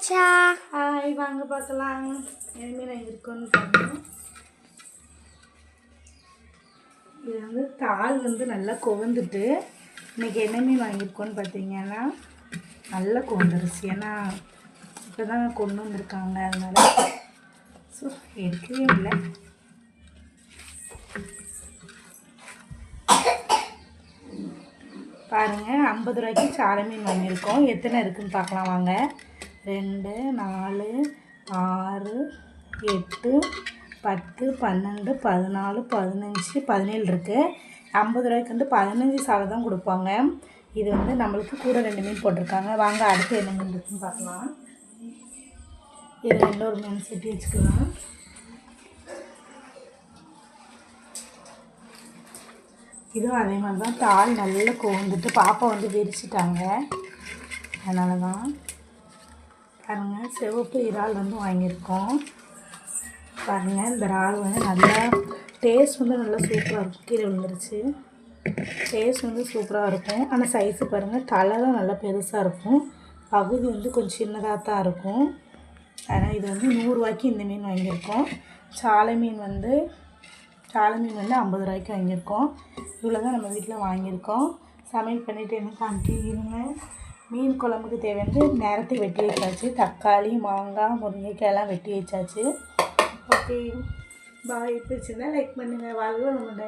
வந்தாச்சா? ஹாய், வாங்க பார்க்கலாம். என்ன மீன் இருக்குன்னு பாருங்க. இது வந்து தாள் நல்லா கொவந்துட்டு இன்றைக்கி என்ன மீன் வாங்கியிருக்கோன்னு பார்த்தீங்கன்னா நல்லா கொவந்துருச்சு. ஏன்னா இப்போ தான் கொண்டு வந்திருக்காங்க, அதனால் ஸோ எடுக்கவே இல்லை. பாருங்கள், 50 ரூபாய்க்கு சாலை மீன் வாங்கியிருக்கோம். எத்தனை இருக்குதுன்னு பார்க்கலாம் வாங்க. 2, 4, 6, 8, 10, 12, 14, 15, 17 இருக்குது. 50 ரூபாய்க்கு 15 சாலை தான் கொடுப்பாங்க. இது நம்மளுக்கு கூட 2 மீன் போட்டிருக்காங்க. வாங்க அடுத்து என்ன மீன் இருக்குன்னு பார்க்கலாம். இது இன்னொரு மீன் செட்டி வச்சுக்கலாம். இதுவும் அதே மாதிரி தான். தாள் நல்லா கோந்துட்டு பாப்பா விரிச்சிட்டாங்க, அதனால தான். பாருங்கள், சிவப்பு இறால் வாங்கியிருக்கோம். பாருங்கள், இந்த இறால் நல்லா டேஸ்ட் நல்லா சூப்பராக இருக்கும். கீழே விழுந்துருச்சு. டேஸ்ட் சூப்பராக இருக்கும். ஆனால் சைஸு பாருங்கள், தலை தான் நல்லா பெருசாக இருக்கும், பகுதி கொஞ்சம் சின்னதாக தான் இருக்கும். அதனால் இது 100 ரூபாய்க்கு இந்த மீன் வாங்கியிருக்கோம். சாலை மீன் 50 ரூபாய்க்கு வாங்கியிருக்கோம். இவ்வளோ தான் நம்ம வீட்டில் வாங்கியிருக்கோம். சமையல் பண்ணிவிட்டு என்ன காமிக்கிறீங்க. மீன் குழம்புக்கு தேவையான நேரத்தை வெட்டி வச்சாச்சு. தக்காளி, மாங்காய், முருங்கைக்காயெல்லாம் வெட்டி வச்சாச்சு. ஓகே, பாய். பிடிச்சிருந்தா லைக் பண்ணுங்கள். வாழ்க நம்ம